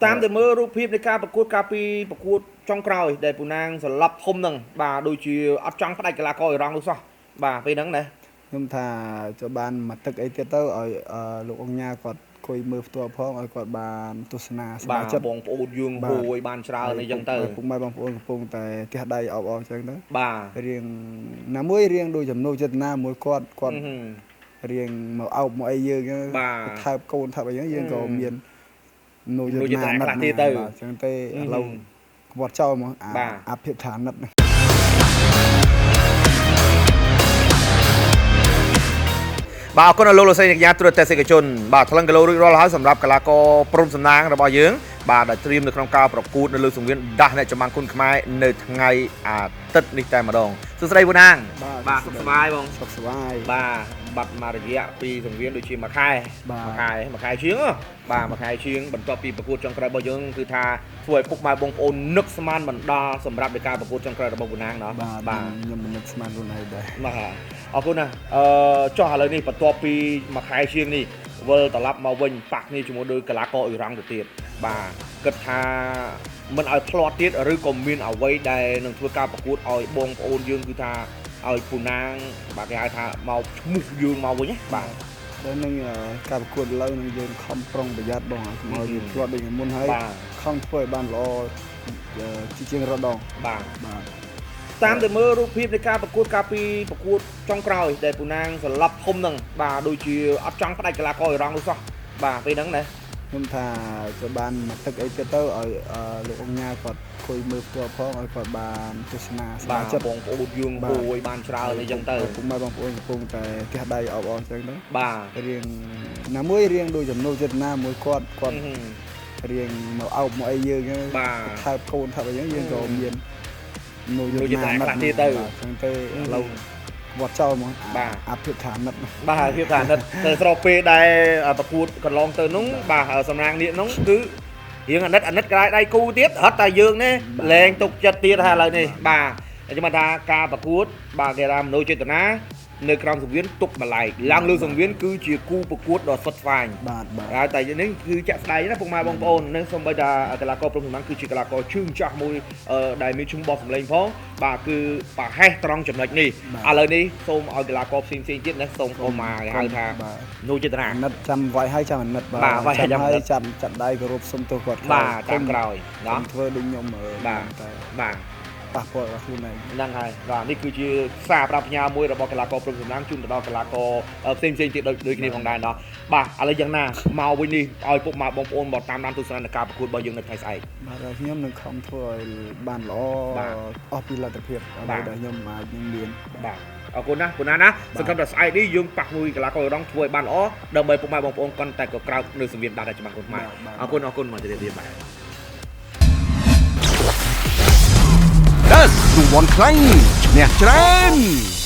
តាមតែមើលរូបភាពនៃការប្រកួតកាលពីប្រកួតចុងក្រោយដែលពូណាងសន្លប់ធំហ្នឹងបាទដូចជាអត់ចង់ផ្ដាច់កីឡាករអ៊ីរ៉ង់នោះសោះបាទពេលហ្នឹងណាខ្ញុំថាចូលបានមកទឹកអីទៀតទៅឲ្យលោកអង្គញាគាត់គួយមើលផ្ទាល់ផងឲ្យគាត់បានទស្សនាសប្បាយចិត្តបងប្អូនយើងហួយបានច្រើនអីចឹងទៅពុកម៉ែបងប្អូនកំពុងតែទះដៃអបអរចឹងទៅបាទរៀងណាមួយរៀងដូចចំណូលចិត្តណាមួយគាត់រៀងមកអោបមកអីយើងថើបកូនថើបអីយើងក៏មាននូយចិត្តណាខ្លះទៀតទៅចឹងទេឥឡូវគាត់ចោលមកអាភិបឋាននិតបាទអរគុណលោកលោកស្រីអ្នកយាទូរទស្សនិកជនបាទថ្លឹងគីឡូរួចរាល់ហើយសម្រាប់កីឡាករព្រំសំណាងរបស់យើងបាទដែលត្រៀមនៅក្នុងការប្រកួតនៅលើសង្វៀនដាស់អ្នកចម្បាំងគុណខ្មែរនៅថ្ងៃអាទិត្យនេះតែម្ដងសួស្តីពូណាងបាទសុខសប្បាយបងសុខសប្បាយបាទបាត់មករយៈពីសង្វៀនដូចជាមួយខែមួយខែជាងបាទមួយខែជាងបន្ទាប់ពីប្រកួតចុងក្រោយរបស់យើងគឺថាធ្វើឲ្យពុកម៉ែបងប្អូននឹកស្មានមិនដល់សម្រាប់នៃការប្រកួតចុងក្រោយរបស់ពូណាងណោះបាទខ្ញុំមិននឹកស្មានខ្លួនឯងដែរបាទអរគុណណាចុះឥឡូវនេះបន្ទាប់ពីមួយខែជាងនេះវិលត្រឡប់មកវិញប៉ះគ្នាជាមួយដោយកីឡាករអ៊ីរ៉ង់ទៅទៀតបាទគិតថាមិនឲ្យផ្លាត់ទៀតឬក៏មានអ្វីដែលនឹងធ្វើការប្រកួតឲ្យបងប្អូនយើងគឺថាឲ្យពូណាងបាទគេហៅថាមកឈ្មោះយើងមកវិញណាបាទដល់នឹងការប្រកួតឥឡូវនឹងយើងខំប្រុងប្រយ័ត្នបងឲ្យយើងផ្លាត់ដូចមុនហើយខំធ្វើឲ្យបានល្អជាងរដងបាទតាមតែមើលរូបភាពនៃការប្រកួតកាលពីប្រកួតចុងក្រោយដែលពូណាងសន្លប់ធំហ្នឹងបាទដូចជាអត់ចង់ផ្ដាច់កីឡាករអ៊ីរ៉ង់នោះសោះបាទពេលហ្នឹងណាខ្ញុំថាចូលបានមកទឹកអីទៀតទៅឲ្យលោកអង្គញាគាត់គួយមើលផ្ទាល់ផងឲ្យគាត់បានទស្សនាសប្បាយចិត្តបងប្អូនយើងហួយបានច្រើនអីចឹងទៅពុកម៉ែបងប្អូនកំពុងតែទះដៃអបអរចឹងទៅបាទរៀងណាមួយរៀងដូចចំណូលចិត្តណាមួយគាត់រៀងមកអោបមកអីយើងថើបកូនថើបអីយើងក៏មាននូយចិត្តណាខ្លះទៀតទៅចឹងទេឥឡូវគាត់ចោលមកអាភិបឋាននិតបាទអាភិបឋាននិតទៅស្របពេលដែលប្រកួតកន្លងទៅនោះបាទសំណាងនេះនោះគឺរៀងអាណិតក្រៅដៃគូទៀតរត់តែយើងនេះលែងទុកចិត្តទៀតហើយឥឡូវនេះបាទខ្ញុំថាការប្រកួតបាទគេថាមនោចេតនានៅក្រោមសង្វៀនទុកម្លាយឡើងលើសង្វៀនគឺជាគូប្រកួតដ៏សុទ្ធស្វែងហើយតែនេះគឺចាក់ស្ដែងណាពុកម៉ែបងប្អូននឹងសូម្បីតែកីឡាករព្រំសំណាងគឺជាកីឡាករជើងចាស់មួយដែលមានឈ្មោះបោះសម្លេងផងបាទគឺប្រហែសត្រង់ចំណុចនេះឥឡូវនេះសូមឲ្យកីឡាករផ្សេងទៀតណាសូមកុំមកគេហៅថានូចេតនាអាណិតចាំវាយឲ្យចាំអាណិតបាទវាយចាំឲ្យចាំដៃគោរពសុំទោសគាត់បាទតាមក្រោយណាធ្វើដូចខ្ញុំបាទប៉ះពាល់ដល់ខ្លួនឯងហ្នឹងហើយបាទនេះគឺជាសារប្រាប់ផ្ញើមួយរបស់កីឡាករព្រំសំណាងជូនទៅដល់កីឡាករផ្សេងទៀតដូចគ្នាផងដែរណោះបាទឥឡូវយ៉ាងណាមកវិញនេះឲ្យពុកម៉ែបងប្អូនមកតាមដានទស្សនានៃការប្រកួតរបស់យើងនៅថ្ងៃស្អែកបាទខ្ញុំនឹងខំធ្វើឲ្យបានល្អអស់ពីលទ្ធភាពដែលខ្ញុំអាចនឹងមានបាទអរគុណណាពូណាណាសង្ឃឹមថាស្អែកនេះយើងប៉ះមួយកីឡាករអ៊ីរ៉ង់ធ្វើឲ្យបានល្អដើម្បីពុកម៉ែបងប្អូនកាន់តែក៏ក្រោកនៅសង្វៀនដាស់តែច្បាស់គុណខ្មែរអរគុណមកជម្រាបលាបាទរង្វាន់ខ្លាំងឈ្នះច្រើន